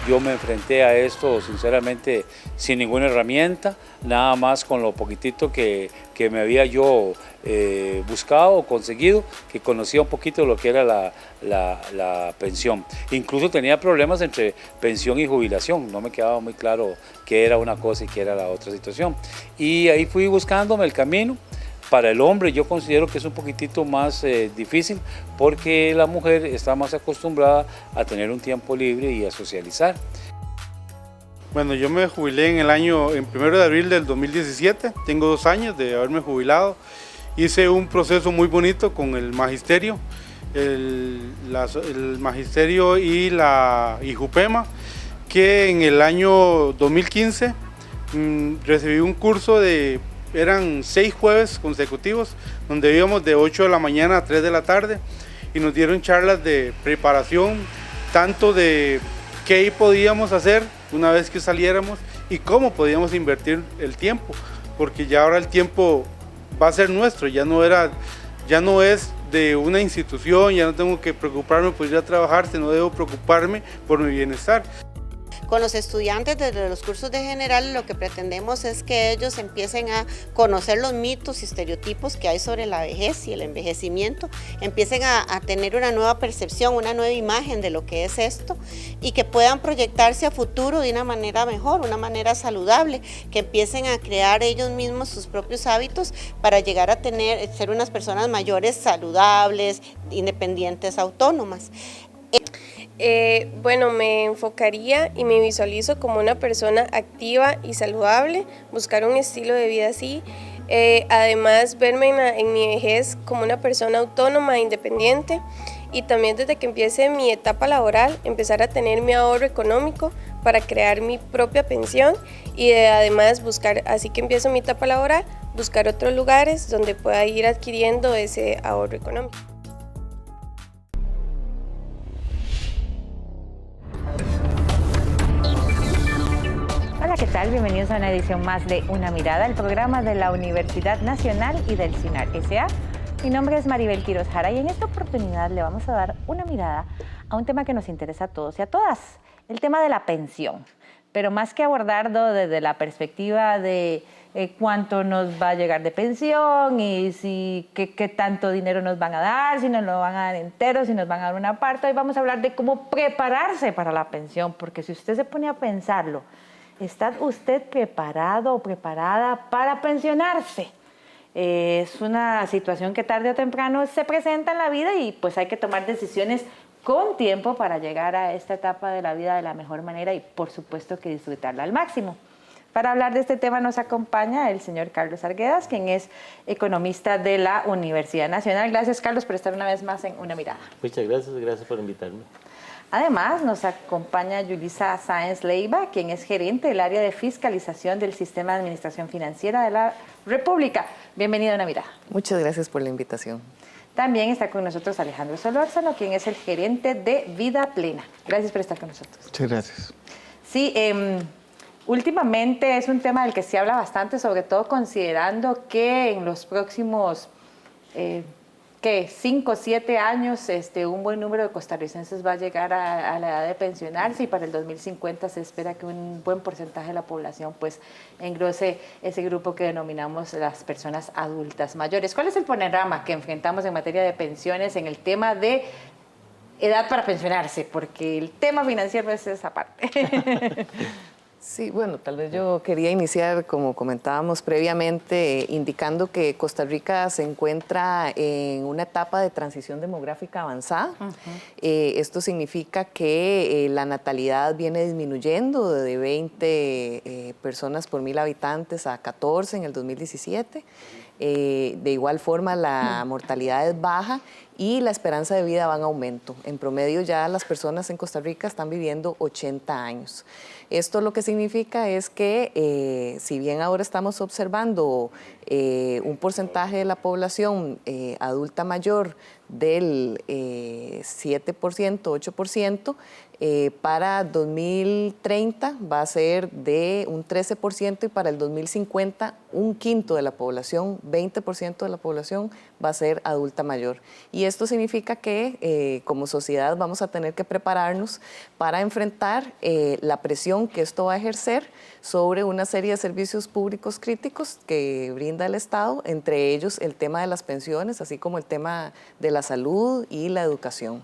Yo me enfrenté a esto sinceramente sin ninguna herramienta, nada más con lo poquitito que me había yo buscado o conseguido, que conocía un poquito lo que era la pensión. Incluso tenía problemas entre pensión y jubilación, no me quedaba muy claro qué era una cosa y qué era la otra situación. Y ahí fui buscándome el camino. Para el hombre yo considero que es un poquitito más difícil porque la mujer está más acostumbrada a tener un tiempo libre y a socializar. Bueno, yo me jubilé en el 1 de abril del 2017, tengo 2 años de haberme jubilado. Hice un proceso muy bonito con el magisterio, el magisterio y la IJUPEMA, que en el año 2015 recibí un curso eran 6 jueves consecutivos, donde íbamos de 8 de la mañana a 3 de la tarde y nos dieron charlas de preparación, tanto de qué podíamos hacer una vez que saliéramos y cómo podíamos invertir el tiempo, porque ya ahora el tiempo va a ser nuestro, ya no es de una institución, ya no tengo que preocuparme por ir a trabajar, sino debo preocuparme por mi bienestar. Con los estudiantes desde los cursos de general lo que pretendemos es que ellos empiecen a conocer los mitos y estereotipos que hay sobre la vejez y el envejecimiento, empiecen a tener una nueva percepción, una nueva imagen de lo que es esto y que puedan proyectarse a futuro de una manera mejor, una manera saludable, que empiecen a crear ellos mismos sus propios hábitos para llegar a ser unas personas mayores saludables, independientes, autónomas. Bueno, me enfocaría y me visualizo como una persona activa y saludable, buscar un estilo de vida así, además verme en mi vejez como una persona autónoma e independiente y también desde que empiece mi etapa laboral empezar a tener mi ahorro económico para crear mi propia pensión y además buscar, así que empiezo mi etapa laboral, buscar otros lugares donde pueda ir adquiriendo ese ahorro económico. Hola, ¿qué tal? Bienvenidos a una edición más de Una Mirada, el programa de la Universidad Nacional y del CINAR S.A. Mi nombre es Maribel Quiroz Jara y en esta oportunidad le vamos a dar una mirada a un tema que nos interesa a todos y a todas, el tema de la pensión. Pero más que abordarlo desde la perspectiva de cuánto nos va a llegar de pensión y qué tanto dinero nos van a dar, si nos lo van a dar entero, si nos van a dar una parte, hoy vamos a hablar de cómo prepararse para la pensión, porque si usted se pone a pensarlo, ¿está usted preparado o preparada para pensionarse? Es una situación que tarde o temprano se presenta en la vida y pues hay que tomar decisiones con tiempo para llegar a esta etapa de la vida de la mejor manera y por supuesto que disfrutarla al máximo. Para hablar de este tema nos acompaña el señor Carlos Arguedas, quien es economista de la Universidad Nacional. Gracias, Carlos, por estar una vez más en Una Mirada. Muchas gracias por invitarme. Además, nos acompaña Yulisa Sáenz Leiva, quien es gerente del área de fiscalización del Sistema de Administración Financiera de la República. Bienvenida a Una Mirada. Muchas gracias por la invitación. También está con nosotros Alejandro Solórzano, quien es el gerente de Vida Plena. Gracias por estar con nosotros. Muchas gracias. Sí, últimamente es un tema del que se habla bastante, sobre todo considerando que en los próximos 5 o 7 años un buen número de costarricenses va a llegar a la edad de pensionarse y para el 2050 se espera que un buen porcentaje de la población pues engrose ese grupo que denominamos las personas adultas mayores. ¿Cuál es el panorama que enfrentamos en materia de pensiones en el tema de edad para pensionarse? Porque el tema financiero es esa parte. Sí, bueno, tal vez yo quería iniciar, como comentábamos previamente, indicando que Costa Rica se encuentra en una etapa de transición demográfica avanzada. Esto significa que la natalidad viene disminuyendo de 20 personas por 1000 habitantes a 14 en el 2017. De igual forma, la mortalidad es baja y la esperanza de vida va en aumento. En promedio ya las personas en Costa Rica están viviendo 80 años. Esto lo que significa es que si bien ahora estamos observando un porcentaje de la población adulta mayor del 7%, 8%, Para 2030 va a ser de un 13% y para el 2050 un quinto de la población, 20% de la población va a ser adulta mayor. Y esto significa que como sociedad vamos a tener que prepararnos para enfrentar la presión que esto va a ejercer sobre una serie de servicios públicos críticos que brinda el Estado, entre ellos el tema de las pensiones, así como el tema de la salud y la educación.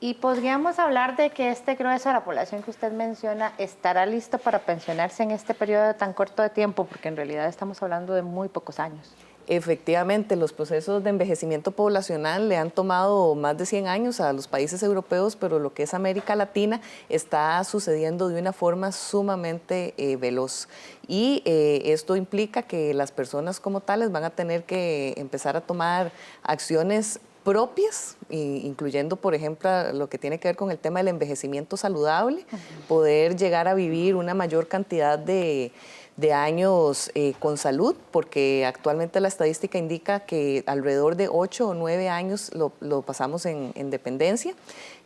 Y podríamos hablar de que este grueso de la población que usted menciona estará listo para pensionarse en este periodo tan corto de tiempo, porque en realidad estamos hablando de muy pocos años. Efectivamente, los procesos de envejecimiento poblacional le han tomado más de 100 años a los países europeos, pero lo que es América Latina está sucediendo de una forma sumamente veloz. Y esto implica que las personas como tales van a tener que empezar a tomar acciones propias, incluyendo, por ejemplo, lo que tiene que ver con el tema del envejecimiento saludable, poder llegar a vivir una mayor cantidad de años con salud, porque actualmente la estadística indica que alrededor de 8 o 9 años lo pasamos en dependencia,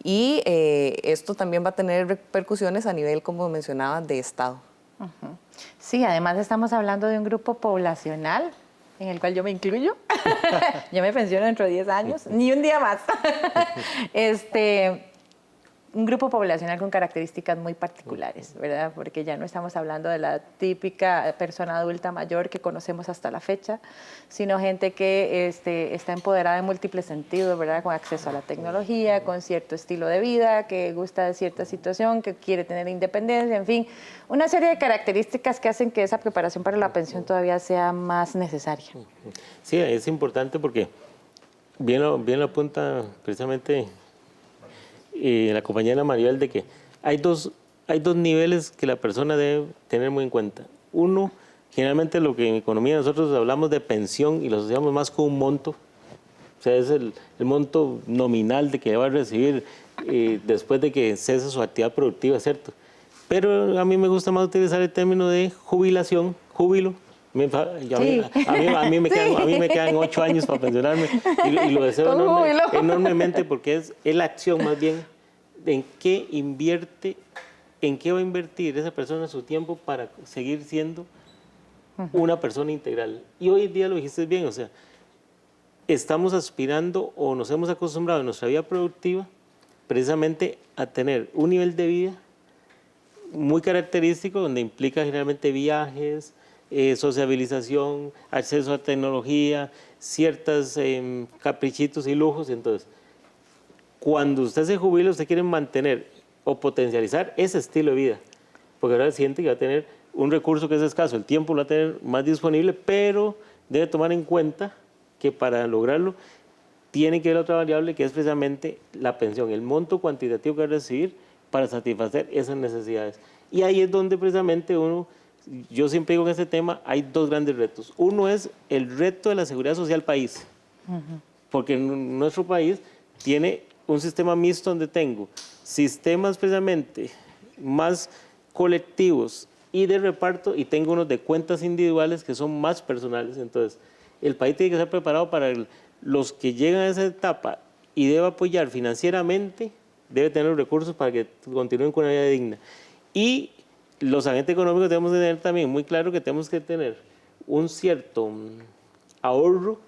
y esto también va a tener repercusiones a nivel, como mencionaba, de Estado. Sí, además estamos hablando de un grupo poblacional en el cual yo me incluyo. Yo me pensiono dentro de 10 años, ni un día más. Un grupo poblacional con características muy particulares, ¿verdad? Porque ya no estamos hablando de la típica persona adulta mayor que conocemos hasta la fecha, sino gente que está empoderada en múltiples sentidos, ¿verdad? Con acceso a la tecnología, con cierto estilo de vida, que gusta de cierta situación, que quiere tener independencia, en fin, una serie de características que hacen que esa preparación para la pensión todavía sea más necesaria. Sí, es importante porque bien lo apunta precisamente la compañera Maribel, de que hay dos niveles que la persona debe tener muy en cuenta. Uno, generalmente lo que en economía nosotros hablamos de pensión y lo asociamos más con un monto, o sea, es el monto nominal de que va a recibir después de que cese su actividad productiva, ¿cierto? Pero a mí me gusta más utilizar el término de jubilación, júbilo. A mí me quedan 8 años para pensionarme y lo deseo enormemente, porque es la acción más bien en qué va a invertir esa persona su tiempo para seguir siendo una persona integral. Y hoy en día lo dijiste bien, o sea, estamos aspirando o nos hemos acostumbrado en nuestra vida productiva precisamente a tener un nivel de vida muy característico, donde implica generalmente viajes, sociabilización, acceso a tecnología, ciertos caprichitos y lujos. Entonces, cuando usted se jubila, usted quiere mantener o potencializar ese estilo de vida, porque ahora siente que va a tener un recurso que es escaso, el tiempo lo va a tener más disponible, pero debe tomar en cuenta que para lograrlo tiene que ver otra variable, que es precisamente la pensión, el monto cuantitativo que va a recibir para satisfacer esas necesidades. Y ahí es donde precisamente yo siempre digo que en este tema hay dos grandes retos. Uno es el reto de la seguridad social país, porque nuestro país tiene un sistema mixto donde tengo sistemas precisamente más colectivos y de reparto, y tengo unos de cuentas individuales que son más personales. Entonces, el país tiene que estar preparado para los que llegan a esa etapa y debe apoyar financieramente, debe tener los recursos para que continúen con una vida digna. Y los agentes económicos debemos tener también muy claro que tenemos que tener un cierto ahorro,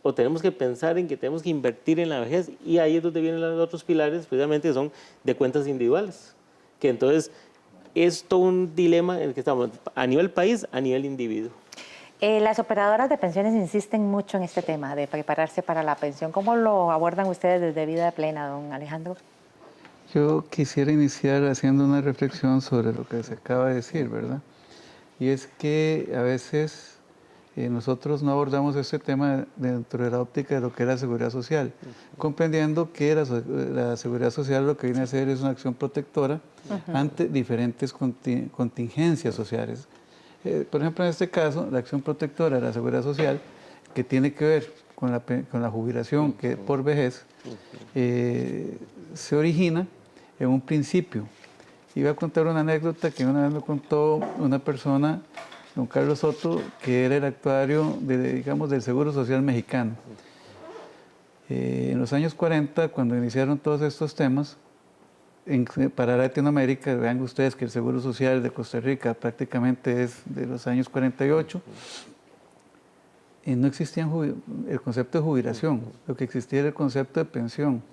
o tenemos que pensar en que tenemos que invertir en la vejez, y ahí es donde vienen los otros pilares, precisamente, que son de cuentas individuales, que entonces es todo un dilema en el que estamos a nivel país, a nivel individuo. Las operadoras de pensiones insisten mucho en este tema de prepararse para la pensión. ¿Cómo lo abordan ustedes desde Vida Plena, don Alejandro? Yo quisiera iniciar haciendo una reflexión sobre lo que se acaba de decir, ¿verdad? Y es que a veces nosotros no abordamos este tema dentro de la óptica de lo que es la seguridad social, comprendiendo que la seguridad social lo que viene a hacer es una acción protectora ante diferentes contingencias sociales. Por ejemplo, en este caso, la acción protectora de la seguridad social, que tiene que ver con la jubilación que por vejez, se origina en un principio. Iba a contar una anécdota que una vez me contó una persona, don Carlos Soto, que era el actuario del Seguro Social Mexicano. En los años 40, cuando iniciaron todos estos temas, para Latinoamérica, vean ustedes que el Seguro Social de Costa Rica prácticamente es de los años 48, y no existía el concepto de jubilación, lo que existía era el concepto de pensión,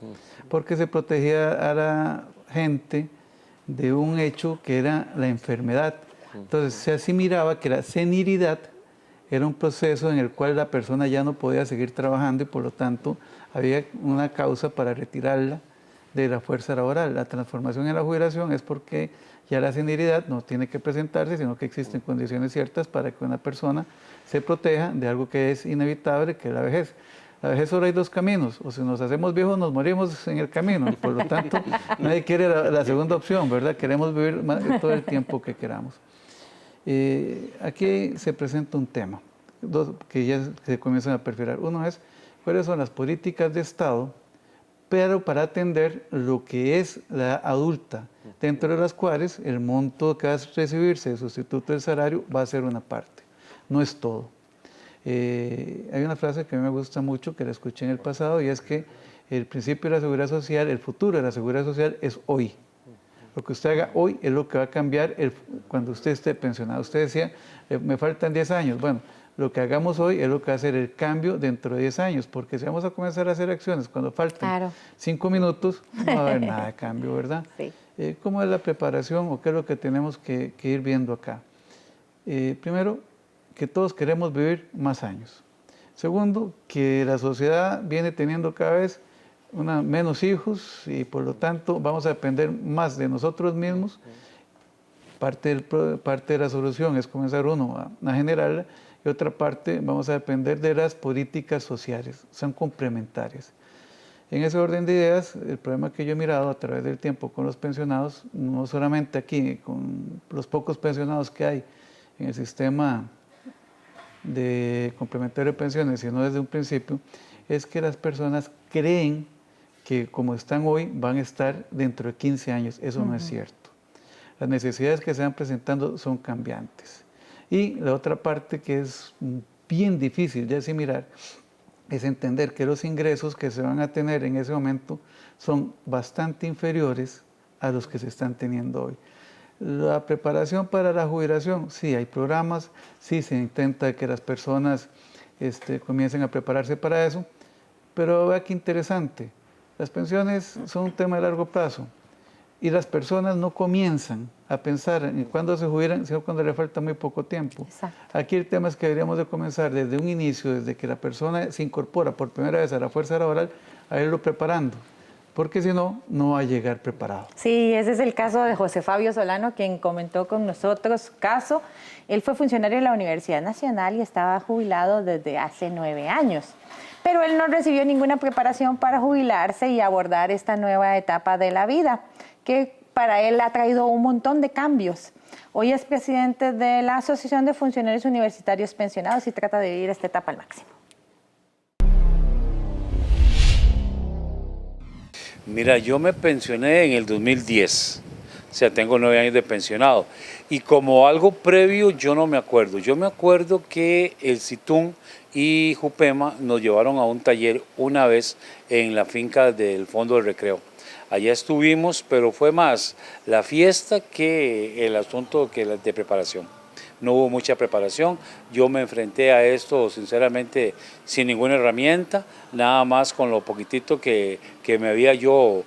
porque se protegía a la gente de un hecho que era la enfermedad. Entonces se asimilaba que la senilidad era un proceso en el cual la persona ya no podía seguir trabajando y por lo tanto había una causa para retirarla de la fuerza laboral. La transformación en la jubilación es porque ya la senilidad no tiene que presentarse, sino que existen condiciones ciertas para que una persona se proteja de algo que es inevitable, que es la vejez. La vejez solo hay dos caminos, o si nos hacemos viejos nos morimos en el camino, y por lo tanto nadie quiere la segunda opción, ¿verdad? Queremos vivir todo el tiempo que queramos. Aquí se presenta un tema, que ya se comienzan a perfilar. Uno es, ¿cuáles son las políticas de Estado, pero para atender lo que es la adulta, dentro de las cuales el monto que va a recibirse de sustituto del salario va a ser una parte, no es todo. Hay una frase que a mí me gusta mucho, que la escuché en el pasado, y es que el principio de la seguridad social, el futuro de la seguridad social es hoy. Lo que usted haga hoy es lo que va a cambiar cuando usted esté pensionado. Usted decía, me faltan 10 años. Bueno, lo que hagamos hoy es lo que va a hacer el cambio dentro de 10 años, porque si vamos a comenzar a hacer acciones cuando faltan 5 minutos, no va a haber nada de cambio, ¿verdad? Sí. ¿Cómo es la preparación o qué es lo que tenemos que ir viendo acá? Primero, que todos queremos vivir más años. Segundo, que la sociedad viene teniendo cada vez menos hijos y por lo tanto vamos a depender más de nosotros mismos. Parte de la solución es comenzar uno a generarla, y otra parte vamos a depender de las políticas sociales, son complementarias. En ese orden de ideas, el problema que yo he mirado a través del tiempo con los pensionados, no solamente aquí, con los pocos pensionados que hay en el sistema de complementario de pensiones, sino desde un principio, es que las personas creen que como están hoy van a estar dentro de 15 años. Eso no es cierto. Las necesidades que se van presentando son cambiantes. Y la otra parte que es bien difícil de asimilar es entender que los ingresos que se van a tener en ese momento son bastante inferiores a los que se están teniendo hoy. La preparación para la jubilación, sí, hay programas, sí se intenta que las personas comiencen a prepararse para eso, pero vea qué interesante, las pensiones son un tema de largo plazo y las personas no comienzan a pensar en cuándo se jubilan, sino cuando le falta muy poco tiempo. Exacto. Aquí el tema es que deberíamos de comenzar desde un inicio, desde que la persona se incorpora por primera vez a la fuerza laboral, a irlo preparando, porque si no, no va a llegar preparado. Sí, ese es el caso de José Fabio Solano, quien comentó con nosotros caso. Él fue funcionario de la Universidad Nacional y estaba jubilado desde hace 9 años. Pero él no recibió ninguna preparación para jubilarse y abordar esta nueva etapa de la vida, que para él ha traído un montón de cambios. Hoy es presidente de la Asociación de Funcionarios Universitarios Pensionados y trata de vivir esta etapa al máximo. Mira, yo me pensioné en el 2010, o sea, tengo 9 años de pensionado. Y como algo previo, yo no me acuerdo. Yo me acuerdo que el CITUN y Jupema nos llevaron a un taller una vez en la finca del Fondo del Recreo. Allá estuvimos, pero fue más la fiesta que el asunto de preparación. No hubo mucha preparación, yo me enfrenté a esto sinceramente sin ninguna herramienta, nada más con lo poquitito que me había yo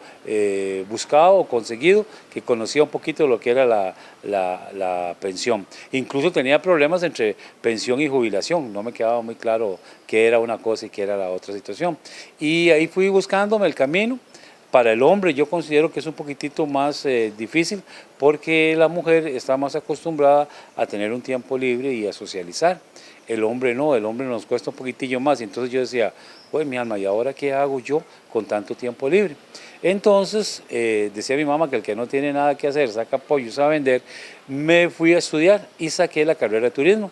buscado o conseguido, que conocía un poquito lo que era la pensión. Incluso tenía problemas entre pensión y jubilación, no me quedaba muy claro qué era una cosa y qué era la otra situación. Y ahí fui buscándome el camino. Para el hombre yo considero que es un poquitito más difícil porque la mujer está más acostumbrada a tener un tiempo libre y a socializar. El hombre no, el hombre nos cuesta un poquitillo más. Y entonces yo decía, pues mi alma, ¿y ahora qué hago yo con tanto tiempo libre? Entonces, decía mi mamá que el que no tiene nada que hacer, saca pollos a vender, me fui a estudiar y saqué la carrera de turismo.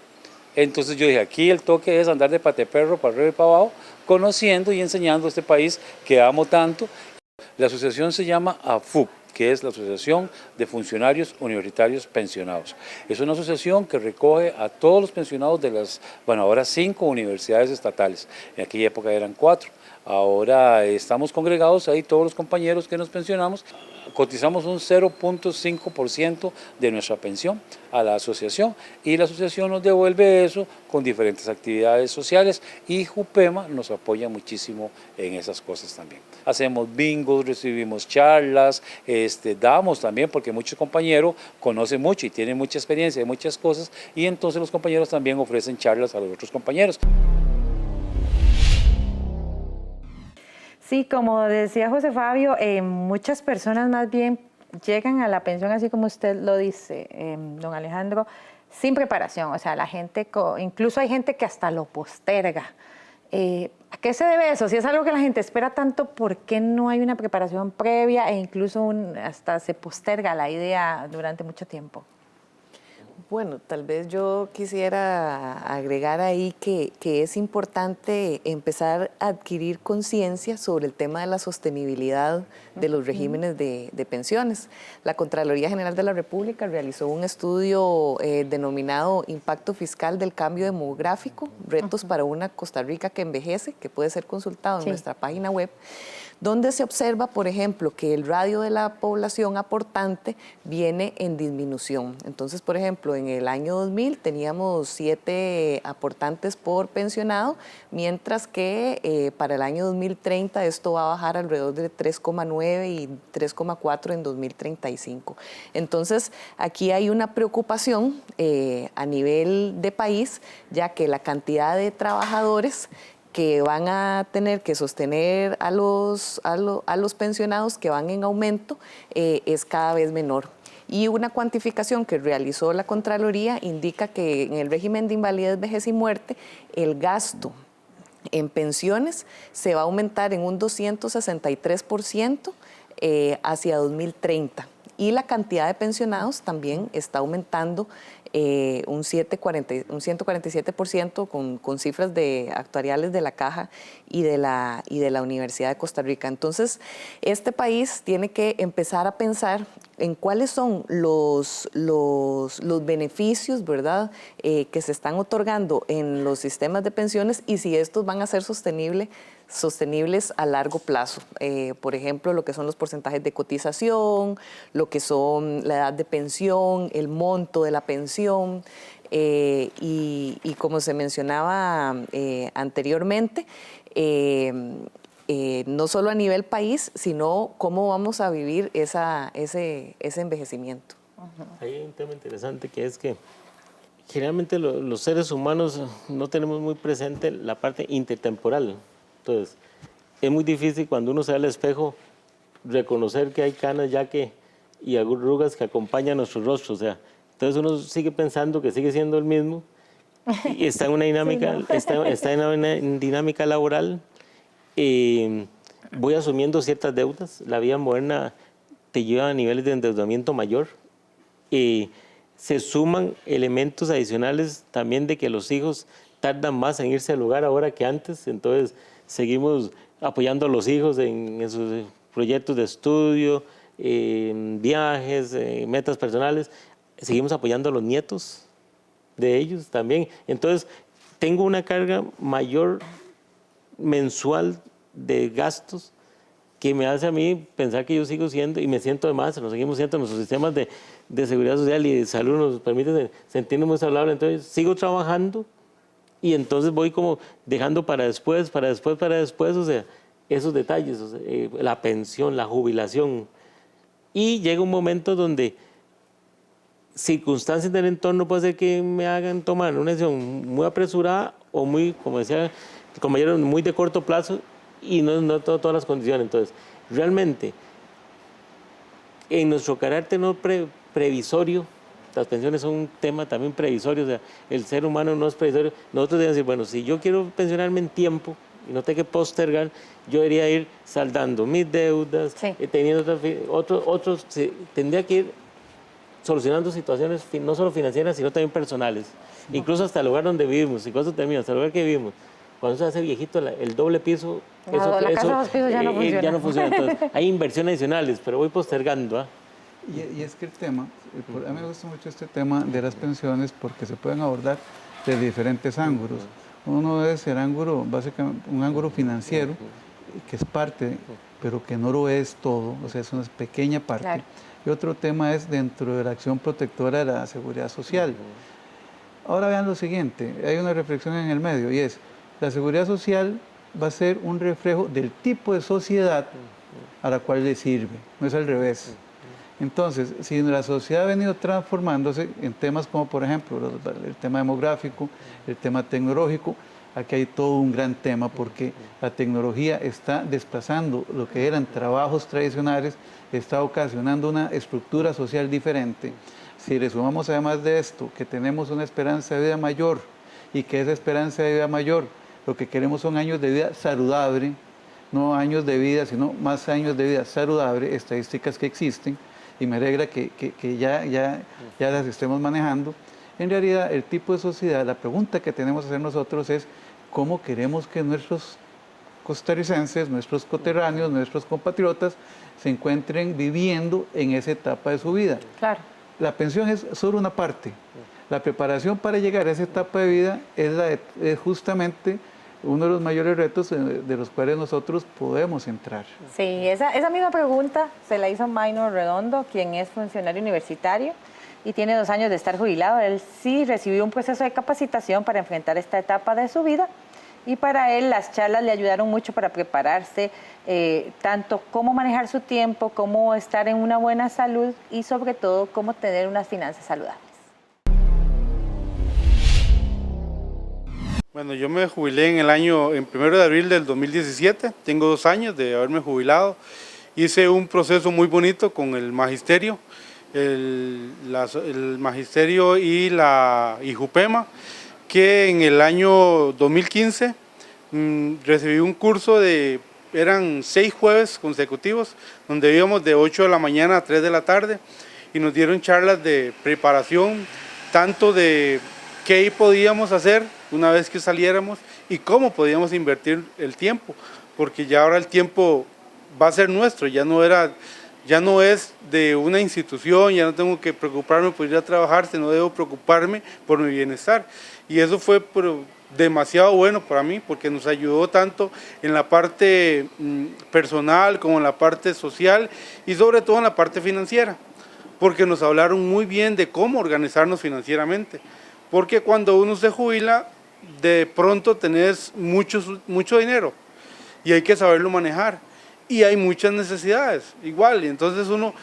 Entonces yo dije, aquí el toque es andar de pateperro para arriba y para abajo, conociendo y enseñando este país que amo tanto. La asociación se llama AFUP, que es la Asociación de Funcionarios Universitarios Pensionados. Es una asociación que recoge a todos los pensionados de las, bueno, ahora 5 universidades estatales. En aquella época eran 4. Ahora estamos congregados ahí todos los compañeros que nos pensionamos. cotizamos un 0.5% de nuestra pensión a la asociación y la asociación nos devuelve eso con diferentes actividades sociales y Jupema nos apoya muchísimo en esas cosas también. Hacemos bingos, recibimos charlas, damos también porque muchos compañeros conocen mucho y tienen mucha experiencia de muchas cosas y entonces los compañeros también ofrecen charlas a los otros compañeros. Sí, como decía José Fabio, muchas personas más bien llegan a la pensión, así como usted lo dice, don Alejandro, sin preparación. O sea, la gente, incluso hay gente que hasta lo posterga. ¿A qué se debe eso? Si es algo que la gente espera tanto, ¿por qué no hay una preparación previa e incluso hasta se posterga la idea durante mucho tiempo? Bueno, tal vez yo quisiera agregar ahí que es importante empezar a adquirir conciencia sobre el tema de la sostenibilidad de los regímenes de pensiones. La Contraloría General de la República realizó un estudio denominado Impacto Fiscal del Cambio Demográfico, Retos para una Costa Rica que envejece, que puede ser consultado en nuestra página web, donde se observa, por ejemplo, que el radio de la población aportante viene en disminución. Entonces, por ejemplo, en el año 2000 teníamos 7 aportantes por pensionado, mientras que para el año 2030 esto va a bajar alrededor de 3,9 y 3,4 en 2035. Entonces, aquí hay una preocupación a nivel de país, ya que la cantidad de trabajadores que van a tener que sostener a los pensionados que van en aumento es cada vez menor. Y una cuantificación que realizó la Contraloría indica que en el régimen de invalidez, vejez y muerte, el gasto en pensiones se va a aumentar en un 263% hacia 2030. Y la cantidad de pensionados también está aumentando un 147% con cifras actuariales de la Caja y de la Universidad de Costa Rica. Entonces, este país tiene que empezar a pensar en cuáles son los beneficios, ¿verdad?, que se están otorgando en los sistemas de pensiones y si estos van a ser sostenibles a largo plazo. Por ejemplo, lo que son los porcentajes de cotización, lo que son la edad de pensión, el monto de la pensión y como se mencionaba anteriormente, no solo a nivel país, sino cómo vamos a vivir ese envejecimiento. Hay un tema interesante que es que generalmente los seres humanos no tenemos muy presente la parte intertemporal. Entonces, es muy difícil cuando uno se ve al espejo reconocer que hay canas y arrugas que acompañan nuestro rostro. O sea, entonces uno sigue pensando que sigue siendo el mismo y está en una dinámica, está en una dinámica laboral. Voy asumiendo ciertas deudas. La vida moderna te lleva a niveles de endeudamiento mayor. Se suman elementos adicionales también de que los hijos tardan más en irse al hogar ahora que antes. Entonces, seguimos apoyando a los hijos en sus proyectos de estudio, viajes, metas personales. Seguimos apoyando a los nietos de ellos también. Entonces, tengo una carga mayor mensual de gastos que me hace a mí pensar que yo sigo siendo, y me siento además, nos seguimos siendo, nuestros sistemas de seguridad social y de salud nos permiten sentirnos muy saludables. Entonces, sigo trabajando. Y entonces voy como dejando para después, o sea, esos detalles, o sea, la pensión, la jubilación. Y llega un momento donde circunstancias del entorno puede ser que me hagan tomar una decisión muy apresurada o muy, como decía el compañero, muy de corto plazo y no todas las condiciones. Entonces, realmente, en nuestro carácter no previsorio, las pensiones son un tema también previsorio, o sea, el ser humano no es previsorio. Nosotros debemos decir, bueno, si yo quiero pensionarme en tiempo y no tengo que postergar, yo debería ir saldando mis deudas, teniendo tendría que ir solucionando situaciones no solo financieras, sino también personales, incluso hasta el lugar donde vivimos, y cosas terminan, hasta el lugar que vivimos. Cuando se hace viejito, el doble piso, la casa de los pisos ya no funciona. Ya no funciona. Entonces, hay inversiones adicionales, pero voy postergando. Y es que el tema, a mí me gusta mucho este tema de las pensiones porque se pueden abordar de diferentes ángulos. Uno es el ángulo, básicamente un ángulo financiero, que es parte, pero que no lo es todo, o sea, es una pequeña parte. Claro. Y otro tema es dentro de la acción protectora de la seguridad social. Ahora vean lo siguiente, hay una reflexión en el medio y es, la seguridad social va a ser un reflejo del tipo de sociedad a la cual le sirve, no es al revés. Entonces, si la sociedad ha venido transformándose en temas como, por ejemplo, el tema demográfico, el tema tecnológico, aquí hay todo un gran tema porque la tecnología está desplazando lo que eran trabajos tradicionales, está ocasionando una estructura social diferente. Si le sumamos además de esto, que tenemos una esperanza de vida mayor y que esa esperanza de vida mayor, lo que queremos son años de vida saludable, no años de vida, sino más años de vida saludable, estadísticas que existen, y me alegra que ya las estemos manejando. En realidad, el tipo de sociedad, la pregunta que tenemos que hacer nosotros es cómo queremos que nuestros costarricenses, nuestros coterráneos, nuestros compatriotas se encuentren viviendo en esa etapa de su vida. Claro. La pensión es solo una parte. La preparación para llegar a esa etapa de vida es justamente uno de los mayores retos de los cuales nosotros podemos entrar. Sí, esa misma pregunta se la hizo Minor Redondo, quien es funcionario universitario y tiene 2 años de estar jubilado. Él sí recibió un proceso de capacitación para enfrentar esta etapa de su vida y para él las charlas le ayudaron mucho para prepararse, tanto cómo manejar su tiempo, cómo estar en una buena salud y sobre todo cómo tener unas finanzas saludables. Bueno, yo me jubilé en 1 de abril del 2017, tengo 2 años de haberme jubilado. Hice un proceso muy bonito con el magisterio, el magisterio y la IJUPEMA, que en el año 2015 recibí un curso eran 6 jueves consecutivos, donde íbamos de 8 de la mañana a 3 de la tarde y nos dieron charlas de preparación, tanto de qué podíamos hacer una vez que saliéramos y cómo podíamos invertir el tiempo, porque ya ahora el tiempo va a ser nuestro, ya no es de una institución, ya no tengo que preocuparme por ir a trabajar, sino debo preocuparme por mi bienestar. Y eso fue demasiado bueno para mí, porque nos ayudó tanto en la parte personal como en la parte social y sobre todo en la parte financiera, porque nos hablaron muy bien de cómo organizarnos financieramente. Porque cuando uno se jubila, de pronto tenés mucho dinero y hay que saberlo manejar. Y hay muchas necesidades, igual. Y entonces uno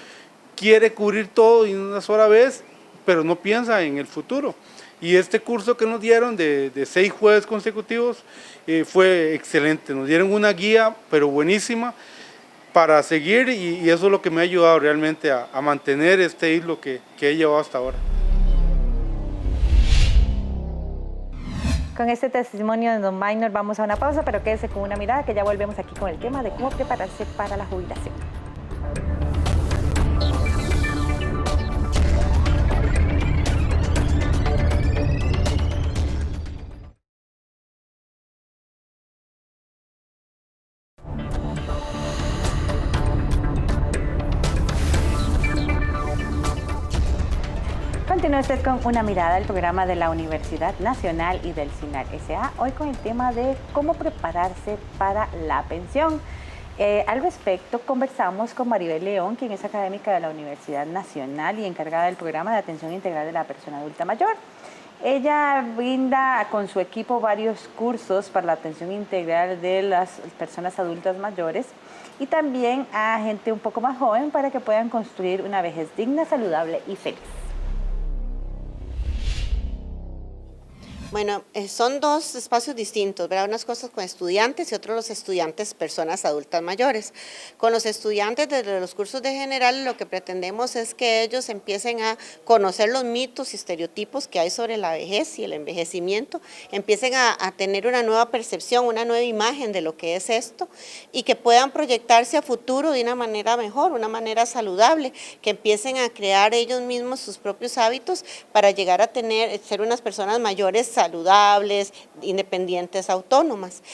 quiere cubrir todo en una sola vez, pero no piensa en el futuro. Y este curso que nos dieron de 6 jueves consecutivos fue excelente. Nos dieron una guía, pero buenísima, para seguir y eso es lo que me ha ayudado realmente a mantener este hilo que he llevado hasta ahora. Con este testimonio de don Minor vamos a una pausa, pero quédese con una mirada que ya volvemos aquí con el tema de cómo prepararse para la jubilación. Continúa usted con Una Mirada, el programa de la Universidad Nacional y del CINAR S.A., hoy con el tema de cómo prepararse para la pensión. Al respecto, conversamos con Maribel León, quien es académica de la Universidad Nacional y encargada del programa de atención integral de la persona adulta mayor. Ella brinda con su equipo varios cursos para la atención integral de las personas adultas mayores y también a gente un poco más joven para que puedan construir una vejez digna, saludable y feliz. Bueno, son 2 espacios distintos, ¿verdad? Unas cosas con estudiantes y otros los estudiantes, personas adultas mayores. Con los estudiantes desde los cursos de general lo que pretendemos es que ellos empiecen a conocer los mitos y estereotipos que hay sobre la vejez y el envejecimiento, empiecen a tener una nueva percepción, una nueva imagen de lo que es esto y que puedan proyectarse a futuro de una manera mejor, una manera saludable, que empiecen a crear ellos mismos sus propios hábitos para llegar a ser unas personas mayores saludables, independientes, autónomas.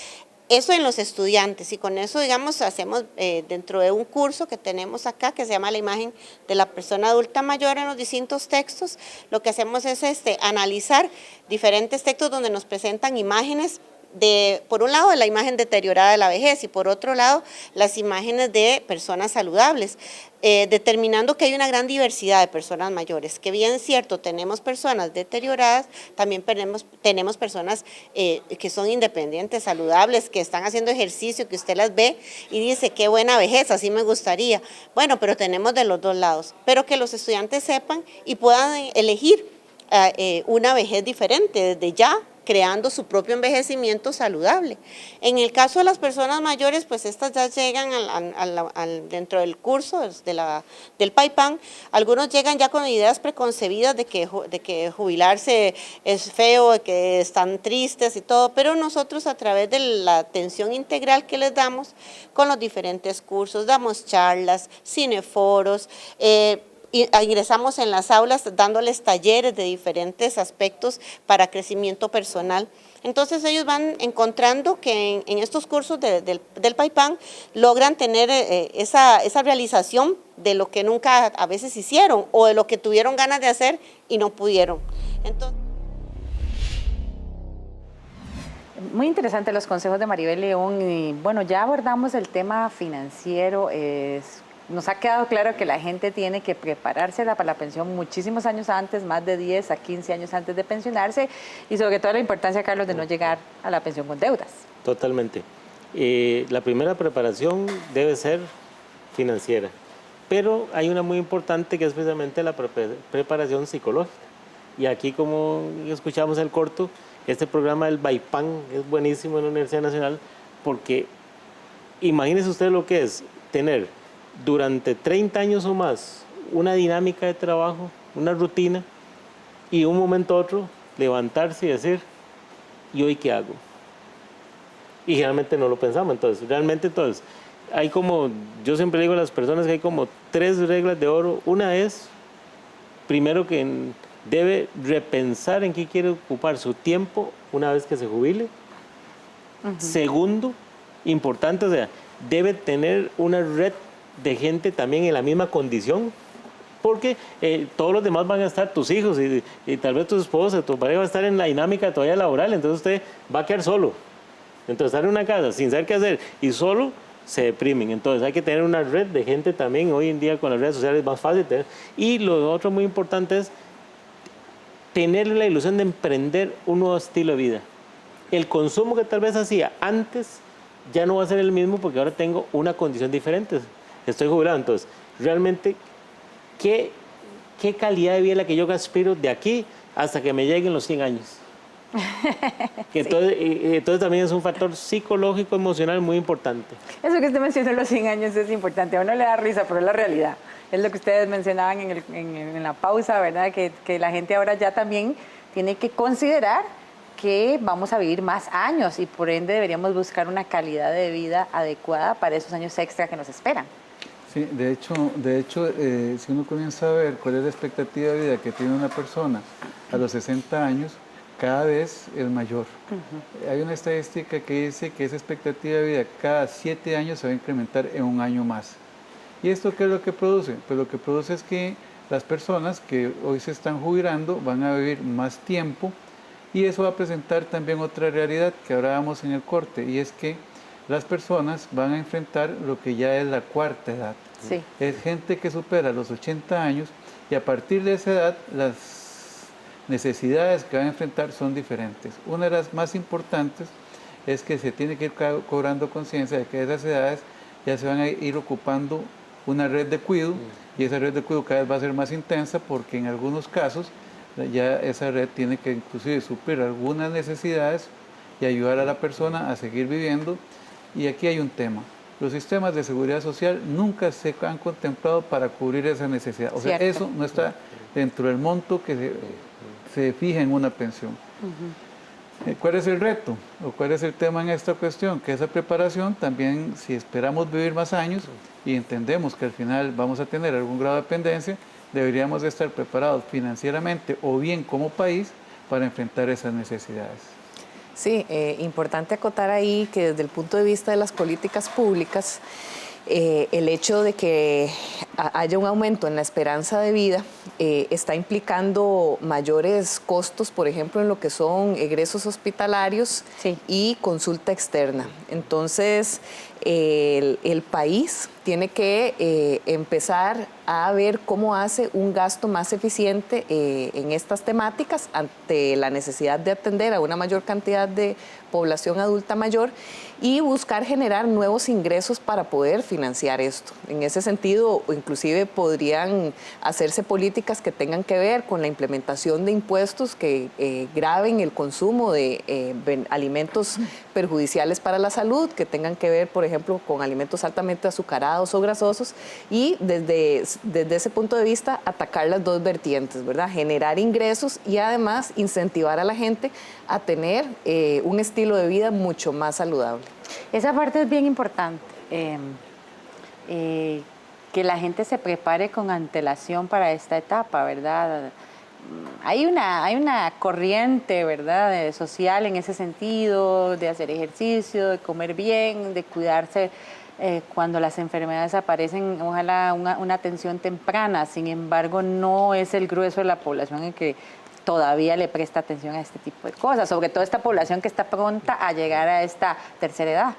Eso en los estudiantes y con eso, digamos, hacemos dentro de un curso que tenemos acá que se llama La imagen de la persona adulta mayor en los distintos textos, lo que hacemos es analizar diferentes textos donde nos presentan imágenes por un lado, la imagen deteriorada de la vejez y por otro lado, las imágenes de personas saludables, determinando que hay una gran diversidad de personas mayores, que bien es cierto, tenemos personas deterioradas, también tenemos personas que son independientes, saludables, que están haciendo ejercicio, que usted las ve y dice, qué buena vejez, así me gustaría. Bueno, pero tenemos de los dos lados, pero que los estudiantes sepan y puedan elegir una vejez diferente desde ya, creando su propio envejecimiento saludable. En el caso de las personas mayores, pues estas ya llegan dentro del curso del PAIPAN, algunos llegan ya con ideas preconcebidas de que jubilarse es feo, de que están tristes y todo, pero nosotros a través de la atención integral que les damos con los diferentes cursos, damos charlas, cineforos, ingresamos en las aulas dándoles talleres de diferentes aspectos para crecimiento personal. Entonces ellos van encontrando que en estos cursos del PAIPAN logran tener esa realización de lo que nunca a veces hicieron o de lo que tuvieron ganas de hacer y no pudieron. Entonces, muy interesante los consejos de Maribel León. Y bueno, ya abordamos el tema financiero. Nos ha quedado claro que la gente tiene que prepararse para la pensión muchísimos años antes, más de 10 a 15 años antes de pensionarse, y sobre todo la importancia, Carlos, de no llegar a la pensión con deudas. Totalmente. La primera preparación debe ser financiera, pero hay una muy importante que es precisamente la preparación psicológica. Y aquí, como escuchamos el corto, este programa del PAIPAN es buenísimo en la Universidad Nacional, porque imagínese usted lo que es tener durante 30 años o más una dinámica de trabajo, una rutina, y de un momento a otro levantarse y decir, ¿y hoy qué hago? Y generalmente no lo pensamos. Entonces, hay como, yo siempre digo a las personas que hay como 3 reglas de oro. Una es, primero, que debe repensar en qué quiere ocupar su tiempo una vez que se jubile. Segundo, importante, o sea, debe tener una red de gente también en la misma condición, porque todos los demás van a estar, tus hijos y tal vez tu esposa, tu pareja va a estar en la dinámica todavía laboral, entonces usted va a quedar solo. Entonces estar en una casa sin saber qué hacer y solo, se deprimen. Entonces hay que tener una red de gente también, hoy en día con las redes sociales es más fácil tener. Y lo otro muy importante es tener la ilusión de emprender un nuevo estilo de vida. El consumo que tal vez hacía antes ya no va a ser el mismo porque ahora tengo una condición diferente. Estoy jubilado, entonces, realmente, ¿qué calidad de vida es la que yo aspiro de aquí hasta que me lleguen los 100 años? Entonces también es un factor psicológico, emocional muy importante. Eso que usted mencionó, los 100 años, es importante. A uno le da risa, pero es la realidad. Es lo que ustedes mencionaban en la pausa, ¿verdad? Que la gente ahora ya también tiene que considerar que vamos a vivir más años y por ende deberíamos buscar una calidad de vida adecuada para esos años extra que nos esperan. Sí, de hecho, si uno comienza a ver cuál es la expectativa de vida que tiene una persona a los 60 años, cada vez es mayor. Hay una estadística que dice que esa expectativa de vida cada 7 años se va a incrementar en un año más. ¿Y esto qué es lo que produce? Pues lo que produce es que las personas que hoy se están jubilando van a vivir más tiempo, y eso va a presentar también otra realidad que hablábamos en el corte, y es que las personas van a enfrentar lo que ya es la cuarta edad. Sí. Es gente que supera los 80 años y a partir de esa edad las necesidades que van a enfrentar son diferentes. Una de las más importantes es que se tiene que ir cobrando conciencia de que a esas edades ya se van a ir ocupando una red de cuidado, y esa red de cuidado cada vez va a ser más intensa porque en algunos casos ya esa red tiene que inclusive suplir algunas necesidades y ayudar a la persona a seguir viviendo. Y aquí hay un tema. Los sistemas de seguridad social nunca se han contemplado para cubrir esa necesidad. O sea, eso no está dentro del monto que se fija en una pensión. ¿Cuál es el reto? ¿O cuál es el tema en esta cuestión? Que esa preparación también, si esperamos vivir más años y entendemos que al final vamos a tener algún grado de dependencia, deberíamos de estar preparados financieramente o bien como país para enfrentar esas necesidades. Sí, importante acotar ahí que desde el punto de vista de las políticas públicas, el hecho de que haya un aumento en la esperanza de vida, está implicando mayores costos, por ejemplo, en lo que son egresos hospitalarios y consulta externa. Entonces, el país tiene que empezar a ver cómo hace un gasto más eficiente en estas temáticas ante la necesidad de atender a una mayor cantidad de población adulta mayor y buscar generar nuevos ingresos para poder financiar esto. En ese sentido, inclusive podrían hacerse políticas que tengan que ver con la implementación de impuestos que graven el consumo de alimentos perjudiciales para la salud, que tengan que ver, por ejemplo, con alimentos altamente azucarados o grasosos, y desde ese punto de vista atacar las dos vertientes, ¿verdad? Generar ingresos y además incentivar a la gente a tener un estilo de vida mucho más saludable. Esa parte es bien importante, que la gente se prepare con antelación para esta etapa, ¿verdad? Hay una corriente, ¿verdad?, social en ese sentido, de hacer ejercicio, de comer bien, de cuidarse cuando las enfermedades aparecen, ojalá una atención temprana. Sin embargo, no es el grueso de la población en que todavía le presta atención a este tipo de cosas, sobre todo esta población que está pronta a llegar a esta tercera edad.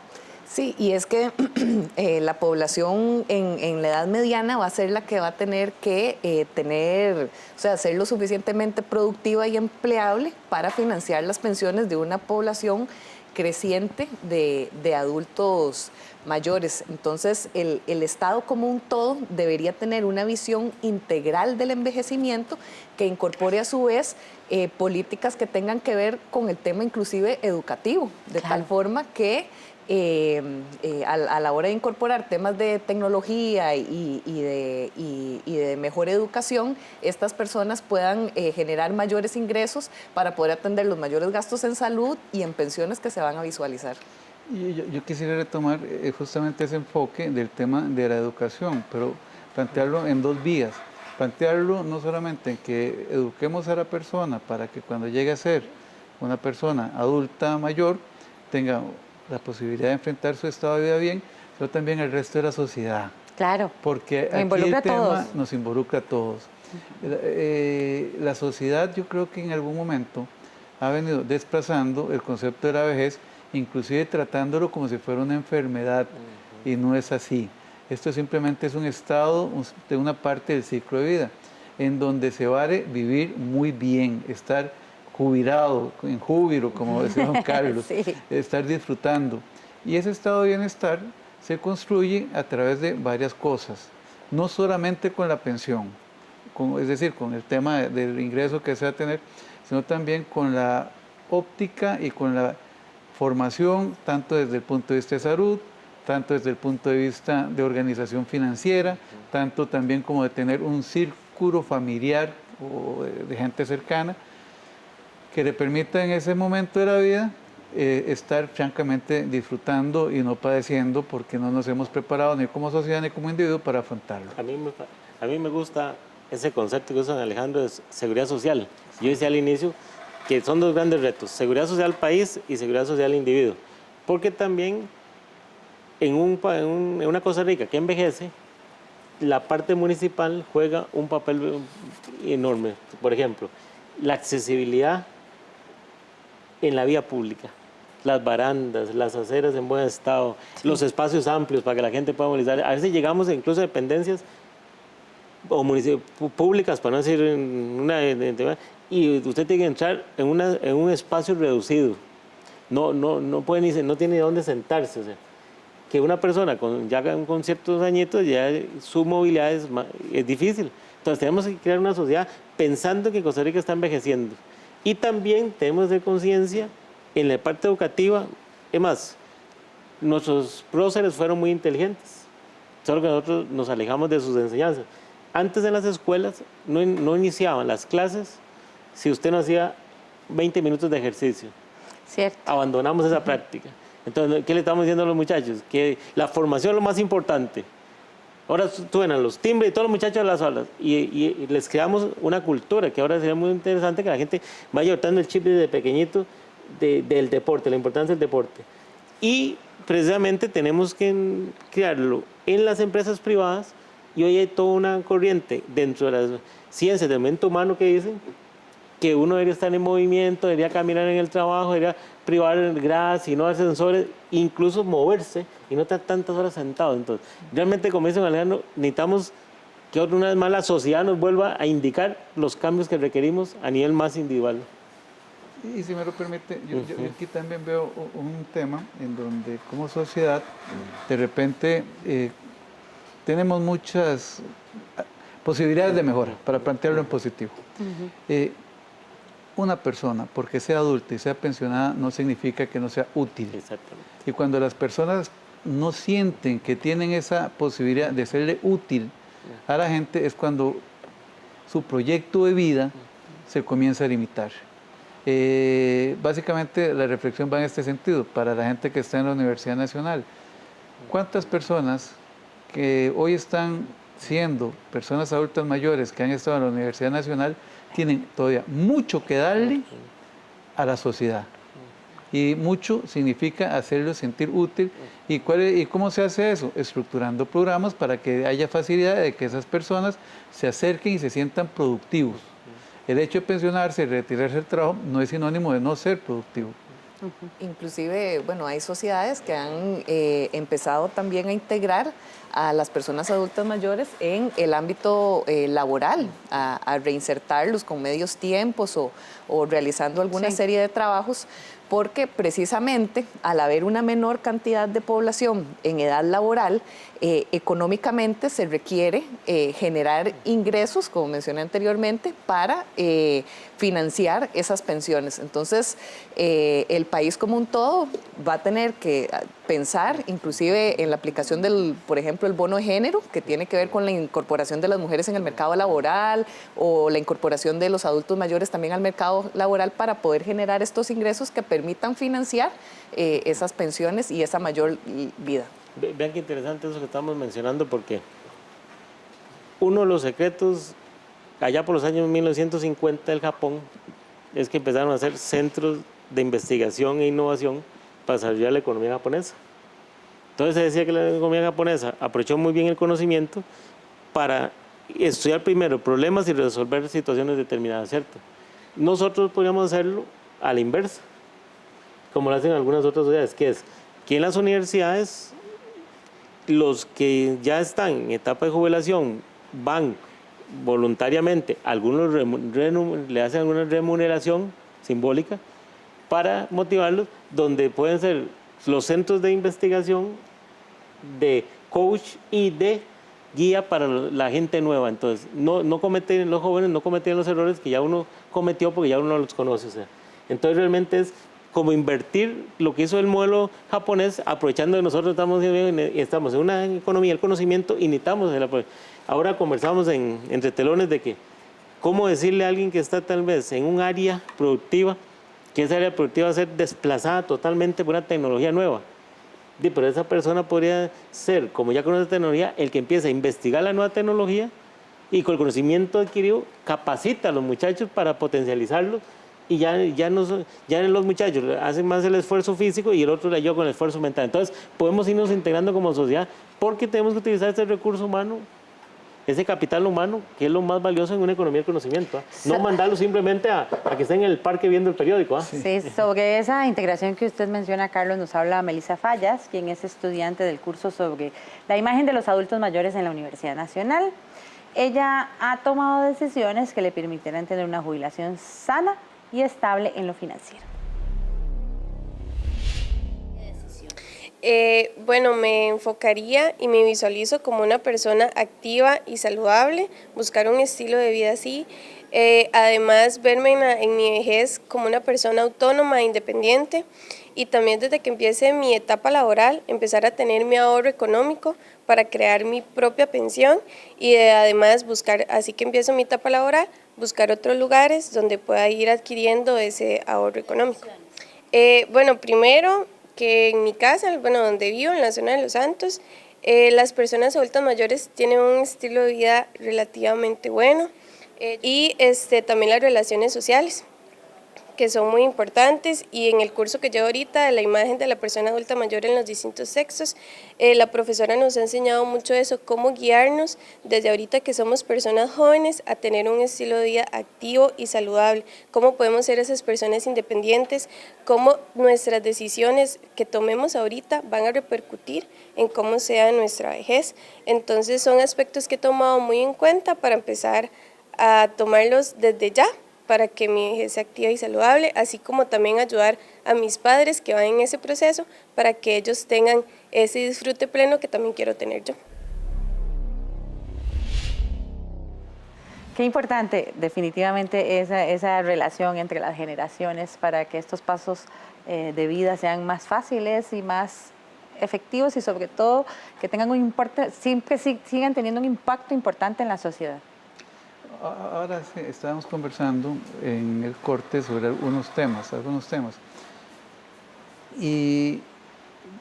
Sí, y es que la población en la edad mediana va a ser la que va a tener que ser lo suficientemente productiva y empleable para financiar las pensiones de una población creciente de adultos mayores. Entonces, el Estado como un todo debería tener una visión integral del envejecimiento que incorpore a su vez políticas que tengan que ver con el tema inclusive educativo, de tal forma que a la hora de incorporar temas de tecnología y de mejor educación, estas personas puedan generar mayores ingresos para poder atender los mayores gastos en salud y en pensiones que se van a visualizar. Yo quisiera retomar justamente ese enfoque del tema de la educación, pero plantearlo en dos vías. Plantearlo no solamente en que eduquemos a la persona para que cuando llegue a ser una persona adulta mayor tenga la posibilidad de enfrentar su estado de vida bien, pero también el resto de la sociedad. Claro, porque aquí el tema nos involucra a todos. La sociedad, yo creo que en algún momento ha venido desplazando el concepto de la vejez, inclusive tratándolo como si fuera una enfermedad, y no es así. Esto simplemente es un estado de una parte del ciclo de vida, en donde se vale vivir muy bien, estar jubilado, en júbilo, como decía don Carlos, estar disfrutando. Y ese estado de bienestar se construye a través de varias cosas, no solamente con la pensión, es decir, con el tema del ingreso que se va a tener, sino también con la óptica y con la formación, tanto desde el punto de vista de salud, tanto desde el punto de vista de organización financiera, tanto también como de tener un círculo familiar o de gente cercana, que le permita en ese momento de la vida estar francamente disfrutando y no padeciendo, porque no nos hemos preparado ni como sociedad ni como individuo para afrontarlo. A mí me gusta ese concepto que usa Alejandro de seguridad social. Yo decía al inicio que son dos grandes retos, seguridad social país y seguridad social individuo, porque también en una Costa Rica que envejece, la parte municipal juega un papel enorme. Por ejemplo, la accesibilidad en la vía pública, las barandas, las aceras en buen estado, los espacios amplios para que la gente pueda movilizar. A veces llegamos incluso a dependencias o públicas, para no decir y usted tiene que entrar en un espacio reducido. No tiene dónde sentarse. O sea, que una persona con ciertos añitos, ya su movilidad es difícil. Entonces tenemos que crear una sociedad pensando que Costa Rica está envejeciendo. Y también tenemos que tener conciencia en la parte educativa. Es más, nuestros próceres fueron muy inteligentes, solo que nosotros nos alejamos de sus enseñanzas. Antes en las escuelas no iniciaban las clases si usted no hacía 20 minutos de ejercicio. Cierto. Abandonamos esa práctica. Entonces, ¿qué le estamos diciendo a los muchachos? Que la formación es lo más importante. Ahora suenan los timbres y todos los muchachos a las aulas y les creamos una cultura que ahora sería muy interesante que la gente vaya adoptando el chip desde pequeñito del deporte, la importancia del deporte. Y precisamente tenemos que crearlo en las empresas privadas Y hoy hay toda una corriente dentro de las ciencias del movimiento humano que dicen que uno debería estar en movimiento, debería caminar en el trabajo, debería privar el gas y no hacer sensores, incluso moverse y no estar tantas horas sentado. Entonces, realmente, como dice Alejandro, necesitamos que una vez más la sociedad nos vuelva a indicar los cambios que requerimos a nivel más individual. Y si me lo permite, yo aquí también veo un tema en donde como sociedad de repente tenemos muchas posibilidades de mejora, para plantearlo en positivo. Una persona, porque sea adulta y sea pensionada, no significa que no sea útil. Exactamente. Y cuando las personas no sienten que tienen esa posibilidad de serle útil a la gente, es cuando su proyecto de vida se comienza a limitar. Básicamente la reflexión va en este sentido, para la gente que está en la Universidad Nacional. ¿Cuántas personas que hoy están siendo personas adultas mayores que han estado en la Universidad Nacional tienen todavía mucho que darle a la sociedad? Y mucho significa hacerlo sentir útil. ¿Y cómo se hace eso? Estructurando programas para que haya facilidad de que esas personas se acerquen y se sientan productivos. El hecho de pensionarse y retirarse del trabajo no es sinónimo de no ser productivo. Inclusive, bueno, hay sociedades que han empezado también a integrar a las personas adultas mayores en el ámbito laboral, a reinsertarlos con medios tiempos o realizando alguna serie de trabajos, porque precisamente al haber una menor cantidad de población en edad laboral, económicamente se requiere generar ingresos, como mencioné anteriormente, para financiar esas pensiones. Entonces, el país como un todo va a tener que pensar inclusive en la aplicación del, por ejemplo, el bono de género, que tiene que ver con la incorporación de las mujeres en el mercado laboral o la incorporación de los adultos mayores también al mercado laboral para poder generar estos ingresos que permitan financiar esas pensiones y esa mayor vida. Vean qué interesante eso que estamos mencionando, porque uno de los secretos allá por los años 1950 del Japón es que empezaron a hacer centros de investigación e innovación para desarrollar la economía japonesa. Entonces se decía que la economía japonesa aprovechó muy bien el conocimiento para estudiar primero problemas y resolver situaciones determinadas, ¿cierto? Nosotros podríamos hacerlo a la inversa, como lo hacen algunas otras sociedades, que es que en las universidades los que ya están en etapa de jubilación van voluntariamente, algunos le hacen alguna remuneración simbólica para motivarlos, donde pueden ser los centros de investigación, de coach y de guía para la gente nueva. Entonces, no cometen los jóvenes, no cometían los errores que ya uno cometió porque ya uno los conoce. O sea, entonces realmente es como invertir lo que hizo el modelo japonés, aprovechando que nosotros estamos en una economía del conocimiento y necesitamos el apoyo. Ahora conversamos entre telones de que cómo decirle a alguien que está tal vez en un área productiva, que esa área productiva va a ser desplazada totalmente por una tecnología nueva. Pero esa persona podría ser, como ya conoce la tecnología, el que empieza a investigar la nueva tecnología y con el conocimiento adquirido capacita a los muchachos para potencializarlos. Y ya los muchachos hacen más el esfuerzo físico y el otro le ayuda con el esfuerzo mental. Entonces podemos irnos integrando como sociedad porque tenemos que utilizar ese recurso humano, ese capital humano, que es lo más valioso en una economía del conocimiento. No mandarlo simplemente a que estén en el parque viendo el periódico. Sí, sobre esa integración que usted menciona, Carlos, nos habla Melissa Fallas, quien es estudiante del curso sobre la imagen de los adultos mayores en la Universidad Nacional. Ella ha tomado decisiones que le permitirán tener una jubilación sana y estable en lo financiero. Bueno, me enfocaría y me visualizo como una persona activa y saludable, buscar un estilo de vida así, además verme en mi vejez como una persona autónoma e independiente y también desde que empiece mi etapa laboral empezar a tener mi ahorro económico para crear mi propia pensión y además buscar, así que empiezo mi etapa laboral, buscar otros lugares donde pueda ir adquiriendo ese ahorro económico. Bueno, primero que en mi casa, bueno, donde vivo, en la zona de Los Santos, las personas adultas mayores tienen un estilo de vida relativamente bueno y también las relaciones sociales, que son muy importantes, y en el curso que llevo ahorita de la imagen de la persona adulta mayor en los distintos sexos, la profesora nos ha enseñado mucho eso, cómo guiarnos desde ahorita que somos personas jóvenes a tener un estilo de vida activo y saludable, cómo podemos ser esas personas independientes, cómo nuestras decisiones que tomemos ahorita van a repercutir en cómo sea nuestra vejez. Entonces son aspectos que he tomado muy en cuenta para empezar a tomarlos desde ya, para que mi vejez sea activa y saludable, así como también ayudar a mis padres que van en ese proceso para que ellos tengan ese disfrute pleno que también quiero tener yo. Qué importante definitivamente esa relación entre las generaciones para que estos pasos de vida sean más fáciles y más efectivos, y sobre todo que tengan sigan teniendo un impacto importante en la sociedad. Ahora sí, estábamos conversando en el corte sobre algunos temas. Y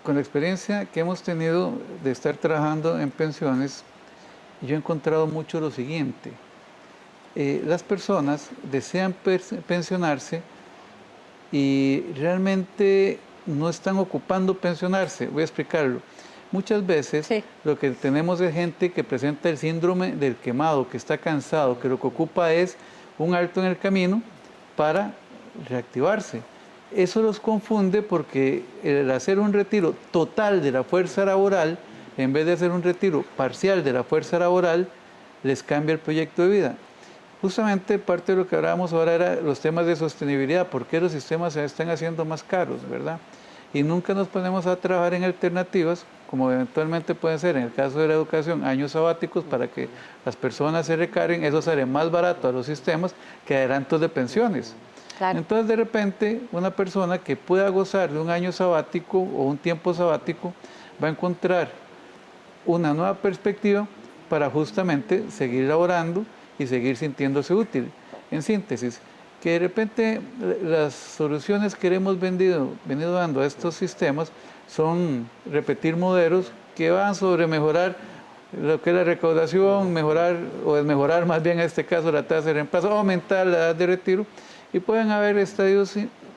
con la experiencia que hemos tenido de estar trabajando en pensiones, yo he encontrado mucho lo siguiente. Las personas desean pensionarse y realmente no están ocupando pensionarse. Voy a explicarlo. Muchas veces lo que tenemos es gente que presenta el síndrome del quemado, que está cansado, que lo que ocupa es un alto en el camino para reactivarse. Eso los confunde porque el hacer un retiro total de la fuerza laboral, en vez de hacer un retiro parcial de la fuerza laboral, les cambia el proyecto de vida. Justamente parte de lo que hablábamos ahora era los temas de sostenibilidad, por qué los sistemas se están haciendo más caros, ¿verdad? Y nunca nos ponemos a trabajar en alternativas, como eventualmente pueden ser, en el caso de la educación, años sabáticos para que las personas se recarguen. Eso sale más barato a los sistemas que adelantos de pensiones. Claro. Entonces, de repente, una persona que pueda gozar de un año sabático o un tiempo sabático va a encontrar una nueva perspectiva para justamente seguir laborando y seguir sintiéndose útil. En síntesis, que de repente las soluciones que hemos venido dando a estos sistemas son repetir modelos que van sobre mejorar lo que es la recaudación, mejorar o desmejorar más bien en este caso la tasa de reemplazo, aumentar la edad de retiro, y pueden haber estadios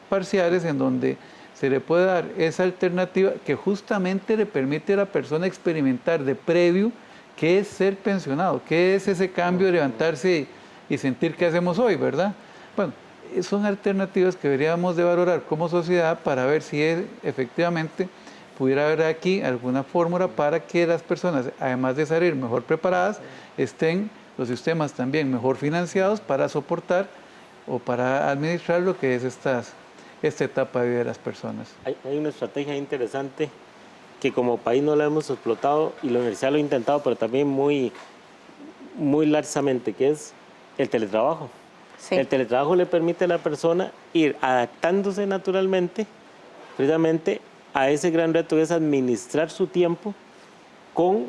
parciales en donde se le puede dar esa alternativa que justamente le permite a la persona experimentar de previo qué es ser pensionado, qué es ese cambio de levantarse y sentir qué hacemos hoy, ¿verdad? Bueno, son alternativas que deberíamos de valorar como sociedad para ver si efectivamente pudiera haber aquí alguna fórmula para que las personas, además de salir mejor preparadas, estén los sistemas también mejor financiados para soportar o para administrar lo que es esta etapa de vida de las personas. Hay una estrategia interesante que como país no la hemos explotado y la universidad lo ha intentado, pero también muy laxamente, que es el teletrabajo. Sí. El teletrabajo le permite a la persona ir adaptándose naturalmente, precisamente a ese gran reto que es administrar su tiempo con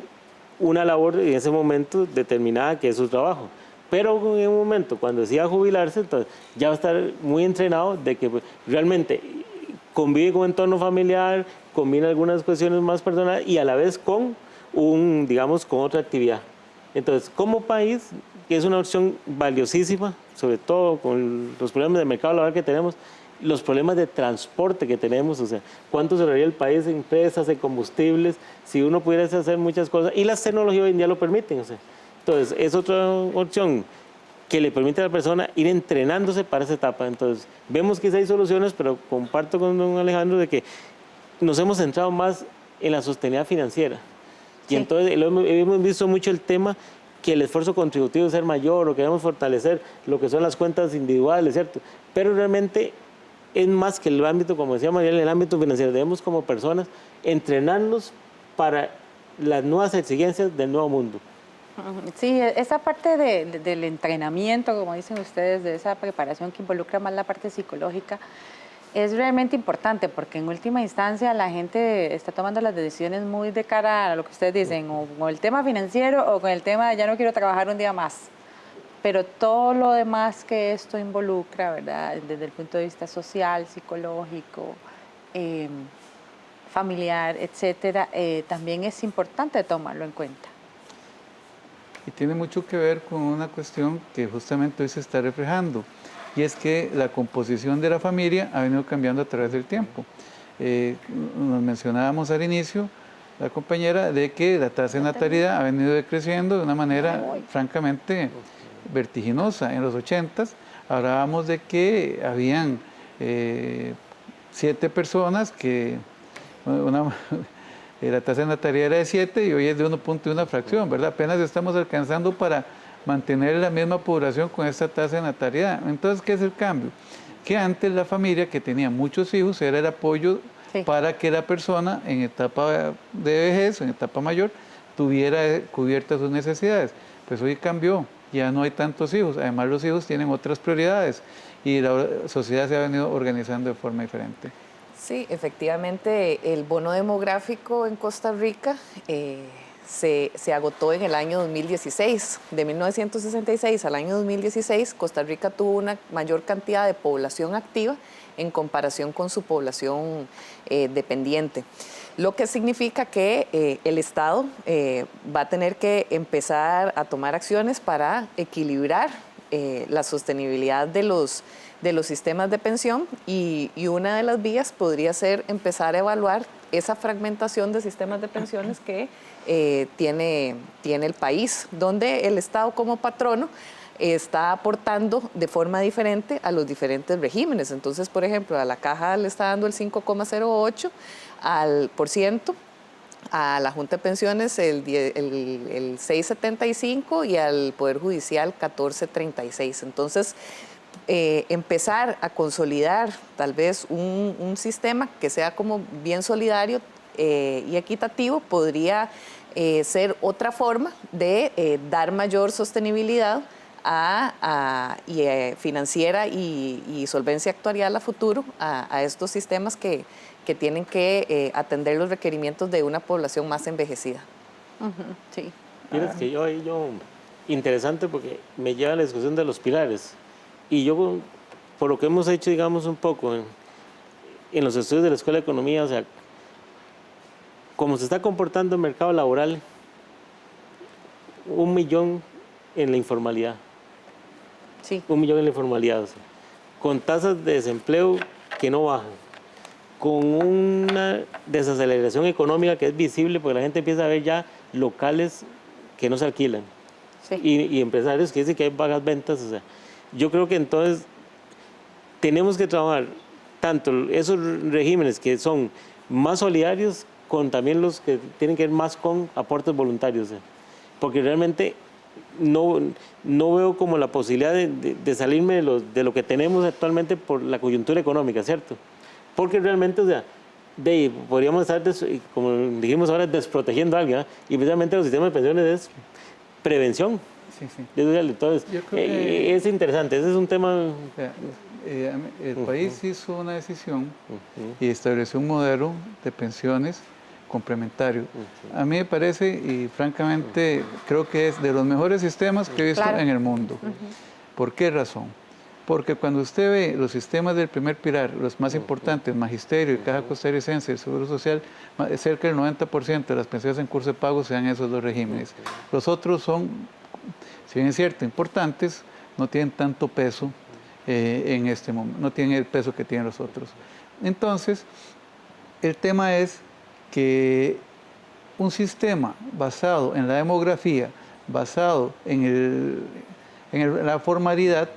una labor en ese momento determinada que es su trabajo. Pero en un momento, cuando decida jubilarse, entonces ya va a estar muy entrenado de que realmente convive con un entorno familiar, combina algunas cuestiones más personales y a la vez con con otra actividad. Entonces, como país, que es una opción valiosísima, sobre todo con los problemas de mercado laboral que tenemos, los problemas de transporte que tenemos, o sea, cuánto se ahorraría el país en empresas, en combustibles, si uno pudiera hacer muchas cosas, y las tecnologías hoy en día lo permiten, o sea. Entonces, es otra opción que le permite a la persona ir entrenándose para esa etapa. Entonces, vemos que sí hay soluciones, pero comparto con don Alejandro de que nos hemos centrado más en la sostenibilidad financiera. Sí. Y entonces hemos visto mucho el tema que el esfuerzo contributivo debe ser mayor o queremos fortalecer lo que son las cuentas individuales, ¿cierto? Pero realmente es más que el ámbito, como decía Mariel, el ámbito financiero. Debemos como personas entrenarnos para las nuevas exigencias del nuevo mundo. Sí, esa parte del entrenamiento, como dicen ustedes, de esa preparación que involucra más la parte psicológica, es realmente importante porque en última instancia la gente está tomando las decisiones muy de cara a lo que ustedes dicen, o con el tema financiero o con el tema de ya no quiero trabajar un día más. Pero todo lo demás que esto involucra, ¿verdad? Desde el punto de vista social, psicológico, familiar, etcétera, también es importante tomarlo en cuenta. Y tiene mucho que ver con una cuestión que justamente hoy se está reflejando, y es que la composición de la familia ha venido cambiando a través del tiempo. Nos mencionábamos al inicio, la compañera, de que la tasa de natalidad ha venido decreciendo de una manera francamente vertiginosa. En los 80s hablábamos de que habían 7 personas que la tasa de natalidad era de 7 y hoy es de 1.1 fracción, ¿verdad? Apenas estamos alcanzando para mantener la misma población con esta tasa de natalidad. Entonces, ¿qué es el cambio? Que antes la familia que tenía muchos hijos era el apoyo para que la persona en etapa de vejez, en etapa mayor, tuviera cubiertas sus necesidades. Pues hoy cambió, ya no hay tantos hijos, además los hijos tienen otras prioridades y la sociedad se ha venido organizando de forma diferente. Sí, efectivamente, el bono demográfico en Costa Rica se agotó en el año 2016. De 1966 al año 2016, Costa Rica tuvo una mayor cantidad de población activa en comparación con su población dependiente. Lo que significa que el Estado va a tener que empezar a tomar acciones para equilibrar la sostenibilidad de los sistemas de pensión y una de las vías podría ser empezar a evaluar esa fragmentación de sistemas de pensiones que tiene el país, donde el Estado como patrono está aportando de forma diferente a los diferentes regímenes. Entonces, por ejemplo, a la Caja le está dando el 5,08%, a la Junta de Pensiones el 6,75% y al Poder Judicial 14,36%. Entonces, empezar a consolidar tal vez un sistema que sea como bien solidario y equitativo podría ser otra forma de dar mayor sostenibilidad financiera y solvencia actuarial a futuro a estos sistemas que tienen que atender los requerimientos de una población más envejecida. Sí. Mira, que yo interesante porque me lleva a la discusión de los pilares. Y yo, por lo que hemos hecho, digamos, un poco en los estudios de la Escuela de Economía, o sea, cómo se está comportando el mercado laboral, 1 millón en la informalidad. Sí. 1 millón en la informalidad, o sea, con tasas de desempleo que no bajan, con una desaceleración económica que es visible porque la gente empieza a ver ya locales que no se alquilan. Sí. Y empresarios que dicen que hay bajas ventas, o sea, yo creo que entonces tenemos que trabajar tanto esos regímenes que son más solidarios con también los que tienen que ver más con aportes voluntarios, porque realmente no veo como la posibilidad de salirme de lo que tenemos actualmente por la coyuntura económica, ¿cierto? Porque realmente, o sea, podríamos estar, como dijimos ahora, desprotegiendo a alguien, y precisamente los sistemas de pensiones es prevención. Sí, sí. Entonces, es interesante, ese es un tema... El país hizo una decisión y estableció un modelo de pensiones complementario. A mí me parece, y francamente creo que es de los mejores sistemas que he visto en el mundo. ¿Por qué razón? Porque cuando usted ve los sistemas del primer pilar, los más importantes, Magisterio y Caja Costarricense, el Seguro Social, cerca del 90% de las pensiones en curso de pago se dan esos dos regímenes. Los otros son, si bien es cierto, importantes, no tienen tanto peso en este momento, no tienen el peso que tienen los otros. Entonces, el tema es que un sistema basado en la demografía, basado en la formalidad,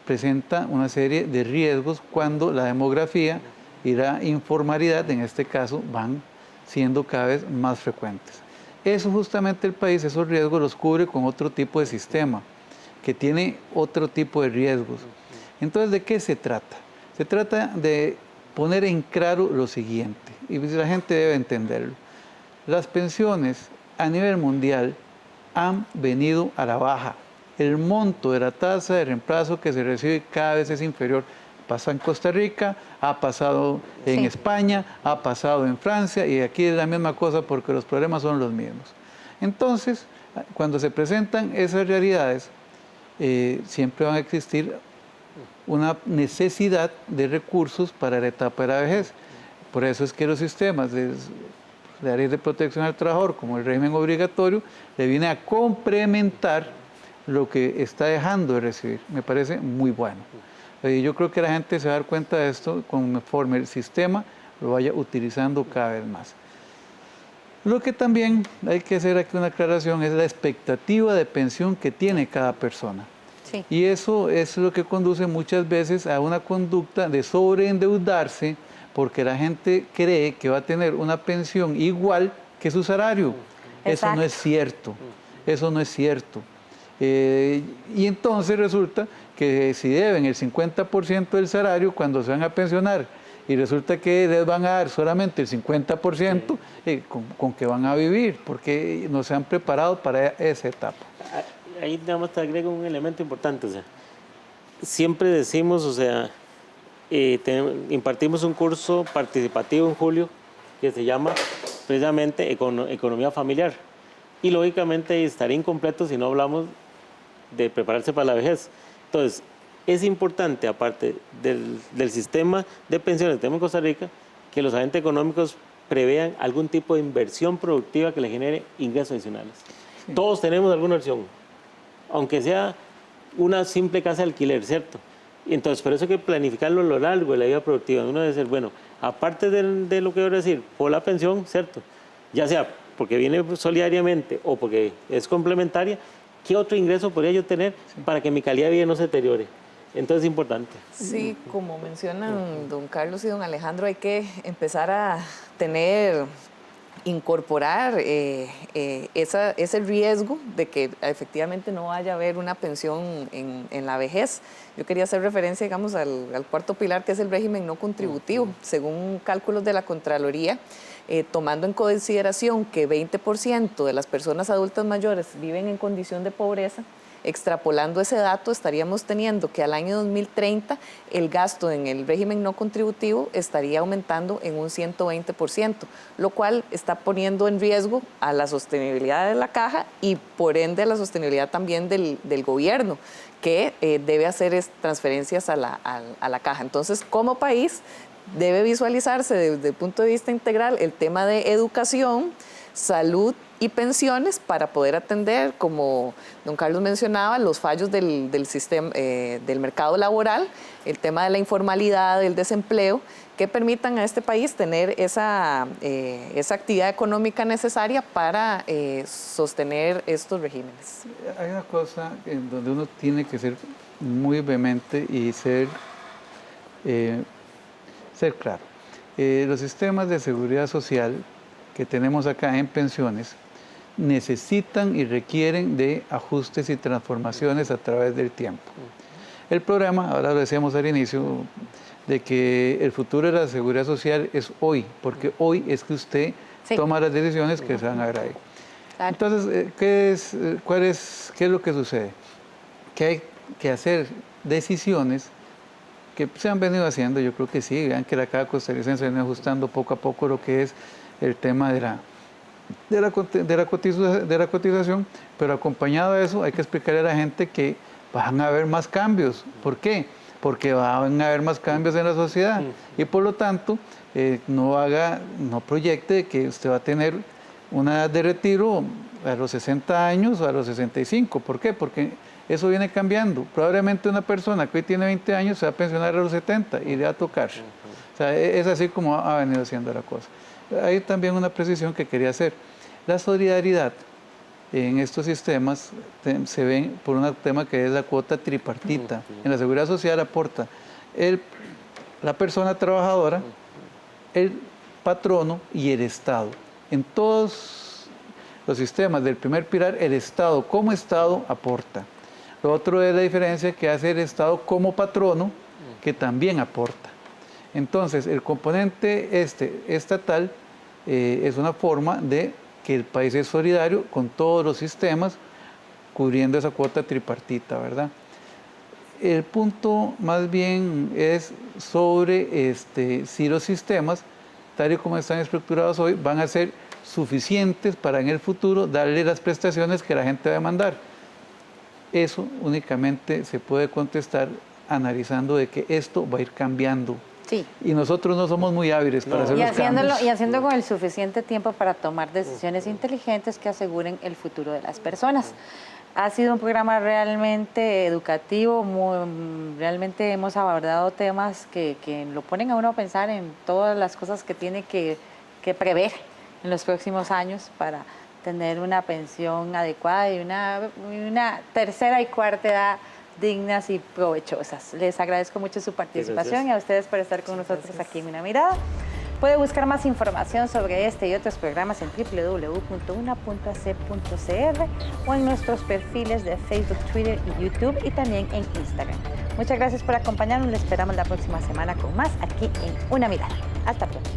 presenta una serie de riesgos cuando la demografía y la informalidad, en este caso, van siendo cada vez más frecuentes. Eso justamente el país, esos riesgos los cubre con otro tipo de sistema, que tiene otro tipo de riesgos. Entonces, ¿de qué se trata? Se trata de poner en claro lo siguiente, y la gente debe entenderlo. Las pensiones a nivel mundial han venido a la baja. El monto de la tasa de reemplazo que se recibe cada vez es inferior. Pasa en Costa Rica, ha pasado en España, ha pasado en Francia, y aquí es la misma cosa porque los problemas son los mismos. Entonces, cuando se presentan esas realidades, siempre van a existir una necesidad de recursos para la etapa de la vejez. Por eso es que los sistemas de áreas de protección al trabajador, como el régimen obligatorio, le viene a complementar lo que está dejando de recibir. Me parece muy bueno. Yo creo que la gente se va a dar cuenta de esto conforme el sistema lo vaya utilizando cada vez más. Lo que también hay que hacer aquí una aclaración es la expectativa de pensión que tiene cada persona. Sí. Y eso es lo que conduce muchas veces a una conducta de sobreendeudarse porque la gente cree que va a tener una pensión igual que su salario. Eso no es cierto. Eso no es cierto. Y entonces resulta que si deben el 50% del salario cuando se van a pensionar y resulta que les van a dar solamente el 50%, ¿con qué van a vivir? Porque no se han preparado para esa etapa. Ahí nada más te agrego un elemento importante. O sea, siempre decimos, o sea, impartimos un curso participativo en julio que se llama precisamente Economía Familiar. Y lógicamente estaría incompleto si no hablamos de prepararse para la vejez. Entonces, es importante, aparte del sistema de pensiones que tenemos en Costa Rica, que los agentes económicos prevean algún tipo de inversión productiva que le genere ingresos adicionales. Sí. Todos tenemos alguna opción, aunque sea una simple casa de alquiler, ¿cierto? Entonces, por eso hay que planificarlo a lo largo de la vida productiva. Uno debe decir, bueno, aparte de lo que voy a decir, por la pensión, ¿cierto? Ya sea porque viene solidariamente o porque es complementaria, ¿qué otro ingreso podría yo tener para que mi calidad de vida no se deteriore? Entonces es importante. Sí, como mencionan don Carlos y don Alejandro, hay que empezar a incorporar ese riesgo de que efectivamente no vaya a haber una pensión en la vejez. Yo quería hacer referencia, digamos, al cuarto pilar, que es el régimen no contributivo. Según cálculos de la Contraloría, tomando en consideración que 20% de las personas adultas mayores viven en condición de pobreza, extrapolando ese dato, estaríamos teniendo que al año 2030 el gasto en el régimen no contributivo estaría aumentando en un 120%, lo cual está poniendo en riesgo a la sostenibilidad de la caja y por ende a la sostenibilidad también del gobierno, que debe hacer transferencias a la caja. Entonces, como país, debe visualizarse desde el punto de vista integral el tema de educación, salud y pensiones para poder atender, como don Carlos mencionaba, los fallos del sistema, del mercado laboral, el tema de la informalidad, el desempleo, que permitan a este país tener esa actividad económica necesaria para sostener estos regímenes. Hay una cosa en donde uno tiene que ser muy vehemente y ser claro. Los sistemas de seguridad social que tenemos acá en pensiones necesitan y requieren de ajustes y transformaciones a través del tiempo. El programa, ahora lo decíamos al inicio, de que el futuro de la seguridad social es hoy, porque hoy es que usted toma las decisiones que se van a ver ahí. Entonces, ¿qué es lo que sucede? Que hay que hacer decisiones que se han venido haciendo, yo creo que sí, vean que la Caja Costarricense viene ajustando poco a poco lo que es el tema de la cotización, pero acompañado de eso hay que explicarle a la gente que van a haber más cambios. ¿Por qué? Porque van a haber más cambios en la sociedad y por lo tanto no proyecte que usted va a tener una edad de retiro a los 60 años o a los 65. ¿Por qué? Porque eso viene cambiando. Probablemente una persona que hoy tiene 20 años se va a pensionar a los 70 y le va a tocar. O sea, es así como ha venido siendo la cosa. Hay también una precisión que quería hacer. La solidaridad en estos sistemas se ve por un tema que es la cuota tripartita. En la seguridad social aporta la persona trabajadora, el patrono y el Estado. En todos los sistemas del primer pilar, el Estado como Estado aporta. Lo otro es la diferencia que hace el Estado como patrono, que también aporta. Entonces, el componente estatal es una forma de que el país es solidario con todos los sistemas, cubriendo esa cuota tripartita, ¿verdad? El punto más bien es sobre si los sistemas, tal y como están estructurados hoy, van a ser suficientes para en el futuro darle las prestaciones que la gente va a demandar. Eso únicamente se puede contestar analizando de que esto va a ir cambiando. Sí. Y nosotros no somos muy hábiles para hacer los cambios. Y haciendo con el suficiente tiempo para tomar decisiones inteligentes que aseguren el futuro de las personas. Ha sido un programa realmente educativo, realmente hemos abordado temas que lo ponen a uno a pensar en todas las cosas que tiene que prever en los próximos años para tener una pensión adecuada y una tercera y cuarta edad dignas y provechosas. Les agradezco mucho su participación y a ustedes por estar con nosotros aquí en Una Mirada. Puede buscar más información sobre este y otros programas en www.una.ac.cr o en nuestros perfiles de Facebook, Twitter y YouTube y también en Instagram. Muchas gracias por acompañarnos. Les esperamos la próxima semana con más aquí en Una Mirada. Hasta pronto.